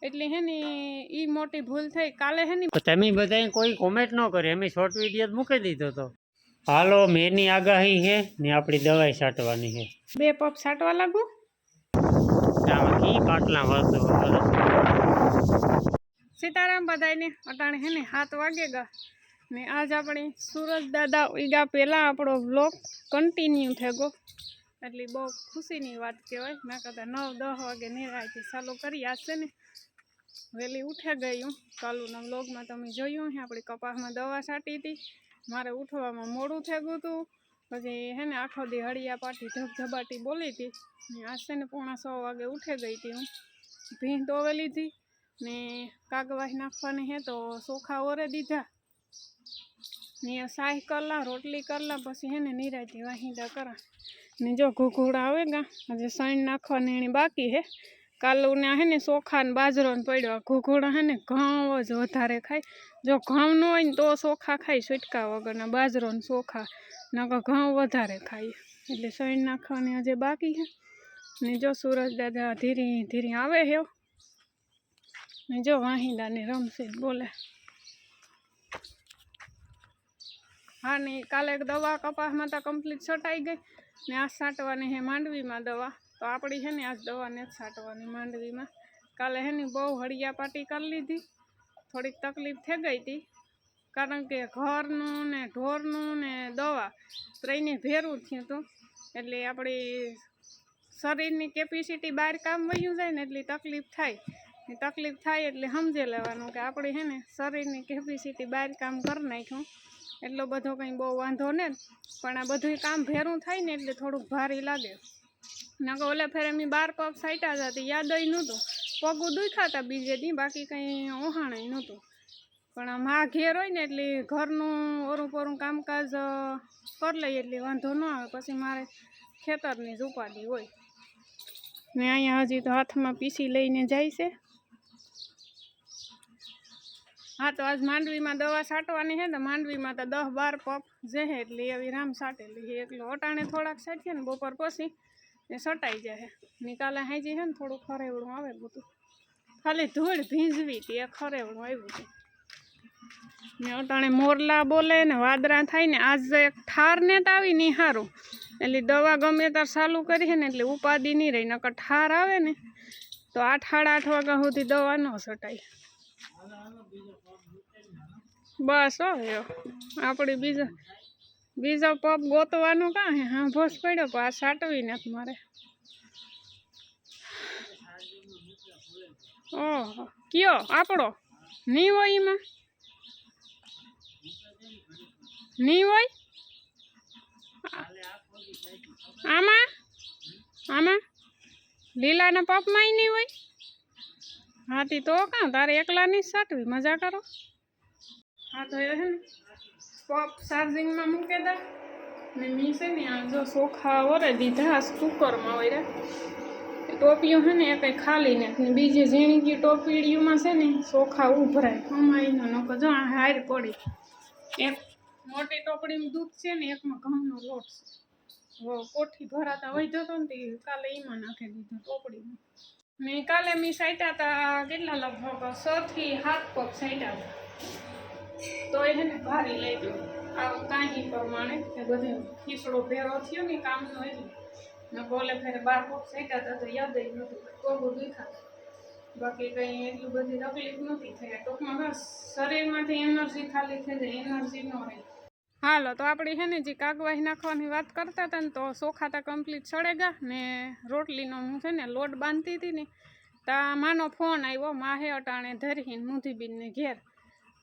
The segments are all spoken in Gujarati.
એટલે હે ને ઈ મોટી ભૂલ થઈ કાલે હે ને તમે બધા કોઈ કોમેન્ટ ન કરી અમે શોર્ટ વિડીયો મૂકી દીધો તો હાલો મેની આગાહી છે ને આપણી દવાઈ છાંટવાની છે 2 પપ છાંટવા લાગુ આમાં કી પાટલા વાળતો સીતારામ બધાને અટાણે હે ને 7 વાગે ગા ને આજ આપણે સુરજ દાદા ઉગ્યા પહેલા આપણો વ્લોગ કન્ટિન્યુ થયો એટલે બહુ ખુશીની વાત કહેવાય મેં કહેતા 9-10 વાગે નિરાયથી ચાલુ કરી આશે ને વહેલી ઉઠે ગયું કાલુના વ્લોગમાં તમે જોયું હે આપણે કપાસમાં દવા છાંટી હતી મારે ઉઠવામાં મોડું થઈ ગયું હતું પછી હે ને આખો દી હળિયા પાટી ધબધબાટી બોલી હતી ને આશે ને 6:45 વાગે ઉઠે ગઈ હતી હું ભીંસ દોવેલી હતી ને કાગવાહી નાખવાની હે તો ચોખા ઓરે દીધા ને શાહી કરલા રોટલી કરલા પછી હે ને નિરાયથી વાહિંદા કરા ને જો ઘૂઘોડા આવે ગા આજે સણ નાખવાની એની બાકી હે કાલુને હે ને ચોખા ને બાજરો ને પડ્યો ઘૂઘોડા હે ને ઘઉં જ વધારે ખાય જો ઘઉં ન હોય ને તો ચોખા ખાય છૂટકા વગરના બાજરો ને ચોખા નકર ઘઉં વધારે ખાય એટલે સણ નાખવાની આજે બાકી હે ને જો સુરજ દાદા ધીરે ધીરે આવે હે ને જો વાહિંદાને રમશે બોલે હા ને કાલે દવા કપાસમાં તો કમ્પ્લીટ છટાઈ ગઈ ને આ છાંટવાની હે માંડવીમાં દવા તો આપણી છે ને આજ દવા નથી છાંટવાની માંડવીમાં કાલે હે ને બહુ હળિયા પાટી કરી લીધી થોડીક તકલીફ થઈ ગઈ હતી કારણ કે ઘરનું ને ઢોરનું ને દવા ત્રણે ભેરું થયું હતું એટલે આપણી શરીરની કેપેસિટી બહાર કામ વયું જાય ને એટલી તકલીફ થાય એટલે સમજી લેવાનું કે આપણે હે ને શરીરની કેપેસિટી બહાર કામ કરી નાખ્યું એટલો બધો કંઈ બહુ વાંધો ને પણ આ બધું કામ ભેરું થાય ને એટલે થોડુંક ભારી લાગે નકર ઓલા ફેર અમે 12 પગ સાઈટા હતી યાદ જ નહોતું પગું દુખ્યા હતા બીજે દી બાકી કંઈ ઓહાણાય નહોતું પણ આમ આ ઘેર હોય ને એટલે ઘરનું ઓરું પોરું કામકાજ કરી લઈએ એટલે વાંધો ન આવે પછી મારે ખેતરની જ ઉપાધિ હોય ને અહીંયા હજી તો હાથમાં પીસી લઈને જાય છે હા તો આજ માંડવીમાં દવા છાંટવાની છે તો માંડવીમાં તો 10-12 પપ જે હે એટલે એવી રામ છાંટેલી એકલો અટાણે થોડાક છાંટીએ ને બપોર પછી એ છટાઈ જાય નિકાલે હાજી છે ને થોડું ખરેવડું આવે બધું ખાલી ધૂળ ભીંજવી હતી એ ખરેવડું આવ્યું છે ને અટાણે મોરલા બોલે ને વાદળા થાય ને આજ એક ઠાર ને તો આવી નહીં સારું એટલે દવા ગમે ત્યારે ચાલુ કરી ને એટલે ઉપાધિ નહીં રહી નકર ઠાર આવે ને તો 8-8:30 વાગ્યા સુધી દવા ન છટાય બસ હો આપણી બીજો પપ ગોતવાનું કાં હે હા ભોસ પડ્યો પણ આ છાંટવી નથી મારે ઓહો કયો આપણો નહીં હોય એમાં નહીં હોય આમાં લીલાના પપમાં નહીં હોય હાથી તો કાં તારે એકલા નહીં છાંટવી મજા કરો હા તો એ છે ને પપ ચાર્જિંગમાં મૂકે દા ને મી છે ને આ જો ચોખા ઓરે દીધા કુકરમાં ઓરે ટોપીઓ છે ને એ કંઈ ખાલી નથી ને બીજી ઝીણીકી ટોપીડીઓમાં છે ને ચોખા ઉભરાય કમાઈનો નકો જો આ હાર પડી એક મોટી ટોપડીમાં દૂધ છે ને એકમાં ઘઉંનો લોટ છે કોઠી ભરાતા હોય જતો ને તે કાલે એમાં નાખી દીધું ટોપડીમાં ને કાલે મેં સાઈટા હતા કેટલા લગભગ 6 થી 7 પગ સાઈટા હતા તો એ ને ભારી લઈ ગયો આવું કાંઈ પ્રમાણે એ બધું ખીસડો ભેરો થયો ને કામનો એટલે ને બોલે ફેરે 12 પગ સાઈટા હતા તો યાદ જ નહોતું પગું દુખ્યા બાકી કંઈ એટલી બધી તકલીફ નહોતી થઈ ટૂંકમાં બસ શરીરમાંથી એનર્જી ખાલી થઈ જાય એનર્જી ન રહે હાલો તો આપણી છે ને જે કાગવાહી નાખવાની વાત કરતા હતા ને તો ચોખા તા કમ્પ્લીટ સળેગા ને રોટલીનો હું છે ને લોટ બાંધતી હતી ને તા માનો ફોન આવ્યો માહે અટાણે ધરીને મુંધીબીનને ઘેર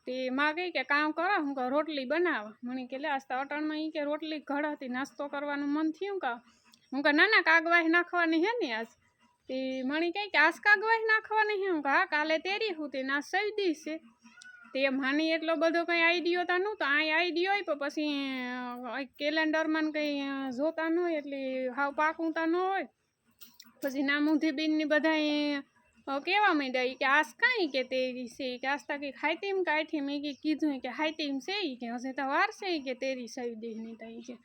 તે માં કહી કે કામ કરો હું કહું રોટલી બનાવ મને કે લે આજ તો અટાણમાં એ કે રોટલી ઘડાતી નાસ્તો કરવાનું મન થયું કહું હું કહું ના કાગવાહી નાખવાની હે ને આજ તે મણી કહે કે આજ કાગવાહી નાખવાની હે હું કહું હા કાલે તેરી હું તે ના સૌદી છે તે માની એટલો બધો કંઈ આઈડિયો તા નહોતો આ આઈડિયો હોય પણ પછી કેલેન્ડરમાં કંઈ જોતા ન હોય એટલે હાવ પાકું તા ન હોય પછી ના મુંધીબીનની બધા કેવા માંડ્યા કે આજ કાંઈ કે તેરી છે કે આસ્તા કે હાઈતીમ કાઠી મેં કીધું કે હાઈતીમ છે કે હશે તો વાર છે કે તેરી સૌદીની થાય છે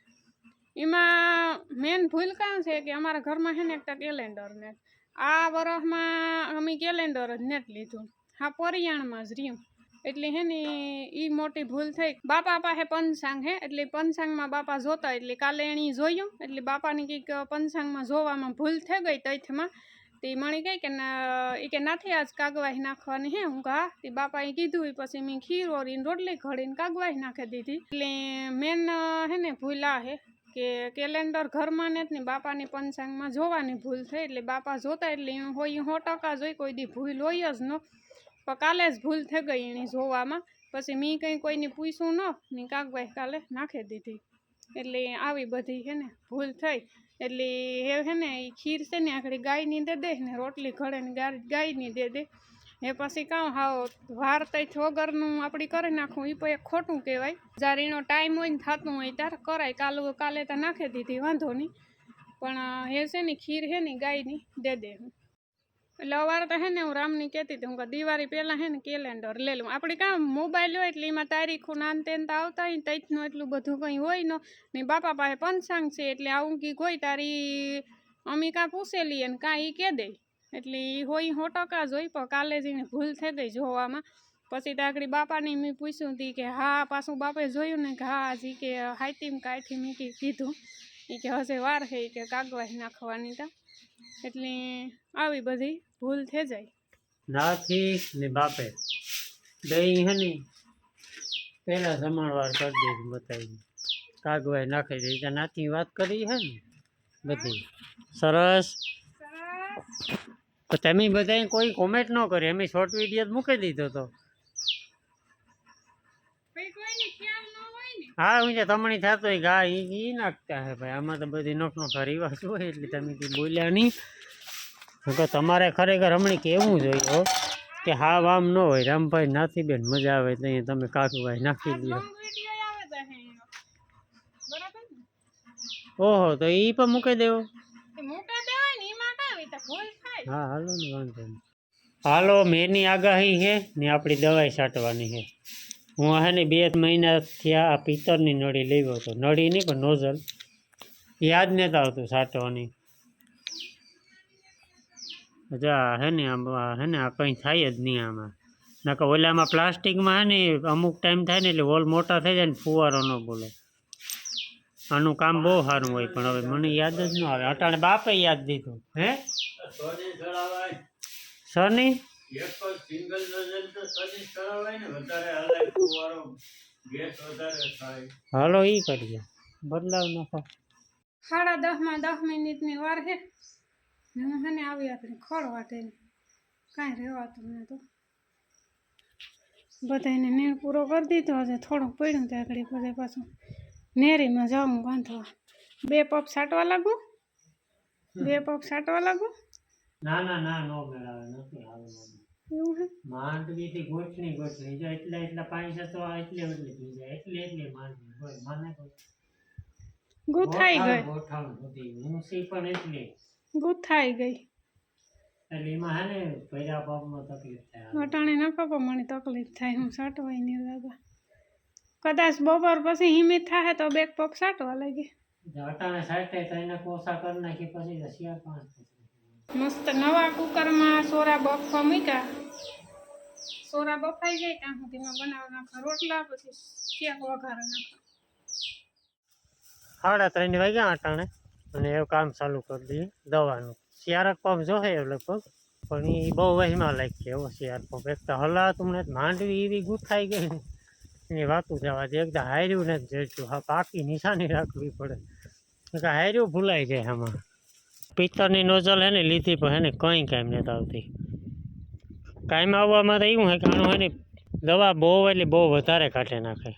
એમાં મેન ભૂલ કાં છે કે અમારા ઘરમાં છે ને એક કેલેન્ડર ને આ વરસમાં અમે કેલેન્ડર જ નથી લીધું, હા પરિયાણમાં જ રહ્યું. એટલે હે ને એ મોટી ભૂલ થઈ. બાપા પાસે પંચાંગ હે, એટલે પંચાંગમાં બાપા જોતા, એટલે કાલે એણે જોયું, એટલે બાપાની કંઈક પંચાંગમાં જોવામાં ભૂલ થઈ ગઈ તથ્યમાં. તે મને કહે કે એ કે નથી આજ કાગવાહી નાખવાની હે. હું હા, તે બાપાએ કીધું. પછી મેં ખીર ઓરીને રોટલી ઘડીને કાગવાહી નાખી દીધી. એટલે મેન હે ને ભૂલ આ હે કે કેલેન્ડર ઘરમાં ને જ ને બાપાની પંચાંગમાં જોવાની ભૂલ થઈ. એટલે બાપા જોતા, એટલે એનું હોય 100% જોઈ, કોઈ દી ભૂલ હોય જ ન. પણ કાલે જ ભૂલ થઈ ગઈ એની જોવામાં. પછી મેં કંઈ કોઈને પૂછ્યું ન ને કાગવાહી કાલે નાખી દીધી. એટલે આવી બધી હે ને ભૂલ થઈ. એટલે હે ને એ ખીર છે ને આખડી ગાયની દે દે ને રોટલી ઘડે ને ગાયની દે દે. એ પછી કાં હાવ વાર તૈથ વગરનું આપણે કરી નાખવું એ પણ એક ખોટું કહેવાય. જ્યારે એનો ટાઈમ હોય ને થતું હોય ત્યારે કરાય. કાલે તો નાખી દીધી, વાંધો નહીં. પણ એ છે ને ખીર છે ને ગાયની દે દે. એટલે અવારે તો હે ને હું રામની કહેતી હતી, હું દિવાળી પહેલાં હે ને કેલેન્ડર લઈ લઉં. આપણે કાં મોબાઈલ હોય એટલે એમાં તારીખો નાન તેન તો આવતા હોય ને તૈથનું એટલું બધું કંઈ હોય ને બાપા પાસે પંચાંગ છે એટલે આવું કંઈક હોય તારી અમે કાં પૂછેલી ને કાં એ કહે દે. એટલે એ હોય 100% જ હોય. પણ કાલે જ એને ભૂલ થઈ ગઈ જોવામાં. પછી તો આગળ બાપાને મેં પૂછ્યું હતી કે હા, પાછું બાપાએ જોયું ને કે હા હજી કે હાઈતીમ કાંઈથી મેં કીધું એ કે હશે વાર છે કે કાગવાહી નાખવાની તા. એટલે આવી બધી ભૂલ થઈ જાય. નાથી ને બાપે દહીં હે ને પહેલા જમણવાર કરી દીધું, બતાવી કાગવાઈ નાખી દીધી. ત્યાં નાથી વાત કરી હે ને બધી સરસ. તો તમે બધાએ કોઈ કોમેન્ટ ન કરી, અમે શોર્ટ વિડીયો જ મૂકી દીધો તો. હા, હું જે તમણી થતો હોય ગા એ નાખતા હે ભાઈ. આમાં તો બધી નોખનો રિવાજ હોય એટલે તમે કંઈ બોલ્યા નહીં. તો તમારે ખરેખર હમણાં કહેવું જોઈએ કે હા આમ ન હોય. રામભાઈ નાથી બેન મજા આવે તો અહીંયા તમે કાગવાઈ નાખી દો. ઓહો, તો એ પણ મૂકી દેવો. હા હાલો ને, વાંધો નહીં. હાલો, મેની આગાહી છે ને આપણી દવાઈ છાંટવાની છે. હું હે ને 2 મહિનાથી આ પિત્તરની નળી લેવો હતો. નળી નહીં પણ નોઝલ યાદ નથી આવતું છાંટવાની. જા હે ને આમ હે ને આ કંઈ થાય જ નહીં આમાં. નકર ઓલામાં પ્લાસ્ટિકમાં હે ને અમુક ટાઈમ થાય ને એટલે હોલ મોટા થઈ જાય ને ફુવારો ન બોલે. આનું કામ બહુ સારું હોય પણ હવે મને યાદ જ ન આવે. અટાણે બાપે યાદ દીધું હે સની. હાલો ઈ કરીએ, બદલાવ નાખો. 10:30 મિનિટની વાર છે ને હું હે ને આવી આપણે ખોળવા તેને કાંઈ રહેવાતું ને તો બધાને નેર પૂરો કરી દીધો. હજે થોડુંક પડ્યું ત્યાં આગળ બધે પાછું નેરીમાં જાઉં બાંધવા. 2 પગ છાંટવા લાગુ, 2 પગ છાંટવા લાગુ. ના ના ના, નો મેળાવે નથી હાલવાનું. એવું હે માંડવીથી ગોઠણી જો એટલા પાણી તો એટલે થઈ જાય. એટલે માંડવી હોય માને ગુથાઈ ગઈ, ગોઠણ બધી ઊંચી પણ એટલે ગુથાઈ ગઈ. એટલે એમાં હે ને ભર્યા પગમાં તકલીફ થાય. અટાણે ન ખબર મને તકલીફ થાય. હું છાંટવાય નહીં દાદા. કદાચ બપોર પછી હિમિત થાય તો 2 પગ છાંટવા લાગી. અટાણે સાઈઠે તો એને કોસા કરી નાખી પછી 4-5 મસ્ત નવા કુકરમાં સોરા બફવા મૂક્યા. સોરા બફાઈ જાય ત્યાં સુધીમાં બનાવી નાખા રોટલા, પછી શેક વઘારે નાખા. 3:30 વાગ્યા અટાણે અને એવું કામ ચાલુ કરી દઈએ દવાનું. શિયાળક પંપ જોશે લગભગ પણ એ બહુ વહેમાં લાગી એવો શિયાળ પંપ. એક તો હલાતું ને માંડવી એવી ગુથાઈ ગઈ ને એની વાતું જવા દે. એકદમ હાર્યું ને જોઈતું. હા, પાકી નિશાની રાખવી પડે. હાર્યું ભૂલાઈ જાય આમાં. પિત્તરની નોઝલ હે ને લીધી પણ હે ને કંઈ કામ નથી આવતી. કાયમ આવવામાં તો એવું હે કે આનું હે ને દવા બહુ એટલે બહુ વધારે કાઢી નાખે.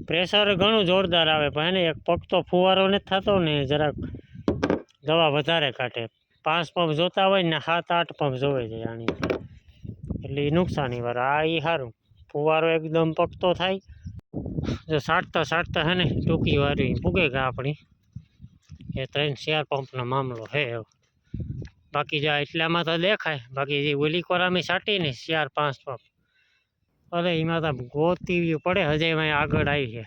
પ્રેશર ઘણું જોરદાર આવે પણ હે ને એક પગ તો ફુવારો નથી થતો ને જરાક દવા વધારે કાઢે. 5 પંપ જોતા હોય ને 7-8 પંપ જોવે છે આની. એટલે એ નુકસાની વાળા. આ એ સારું, ફુવારો એકદમ પકતો થાય. જો સાટતા હે ને ટૂંકી વારી પૂગે ગયા આપણી. એ 3-4 પંપનો મામલો છે. બાકી જો એટલામાં તો દેખાય. બાકી જે ઓલી કોરામી સાટીને 4-5 પંપ અરે એમાં તો ગોતી પડે. હજે એમાં આગળ આવી છે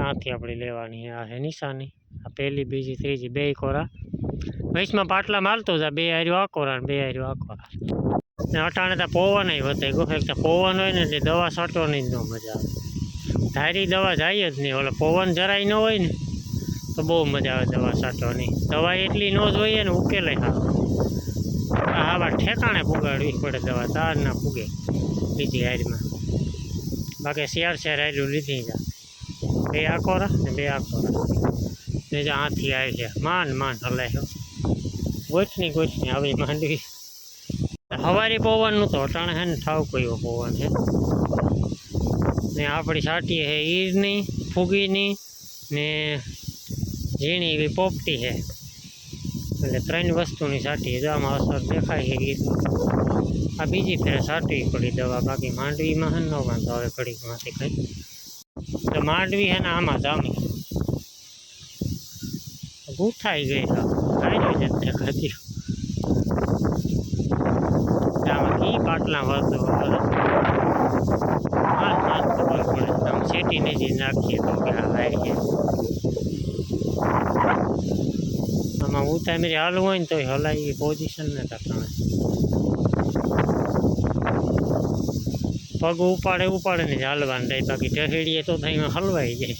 આથી આપણે લેવાની આ છે નિશાની. આ પહેલી બીજી ત્રીજી બે કોરા વૈશમાં પાટલા મારતો જા, બે હાર્યો આ કોરા ને બે હાર્યો આ કોરા. ને અટાણે તો પવન વધે ગો, એક તો પવન હોય ને એટલે દવા છાંટવાની જ ન મજા આવે. ધારી દવા જાય જ નહીં, ઓલો પવન જરાય ન હોય ને તો બહુ મજા આવે દવા છાંટવાની. દવા એટલી ન જ હોય ને ઉકેલે આવા ઠેકાણે પુગાડવી પડે દવા, તાર ના પૂગે બીજી હારીમાં. બાકી શેર હાર્યું લીધી જા, બે આ કોરા ને બે આ કોરા ને જે હાથી આવી છે માંડ હલાય ગોઠની આવી માંડવી. હવારી પવનનું તો અટાણે છે ને ઠાવ કયો પવન છે ને આપણી છાંટીએ છે ઈરની ફૂગીની ને ઝીણી એવી પોપટી છે, એટલે 3 વસ્તુની છાંટીએ. જો આમાં અસર દેખાય છે ઈર. આ બીજી ફેરે છાંટવી પડી દવા, બાકી માંડવીમાં છે ને ન વાંધો આવે ઘડીકમાંથી કંઈ. તો માંડવી છે ને આમાં જામી ગૂંથાઈ ગઈ, કાંઈ જ દેખાતી. આમાં કી પાટલા વધો ખબર પડે, આમ શેટીને જે નાખીએ તો કે આ હારી છે. આમાં ઉતામેરી હાલવું હોય ને તો હલાય એ પોઝિશન ને તકાણે પગ ઉપાડે ને હાલવાનું થાય, બાકી ઢહેડીએ તો એમાં હલવાઈ જાય.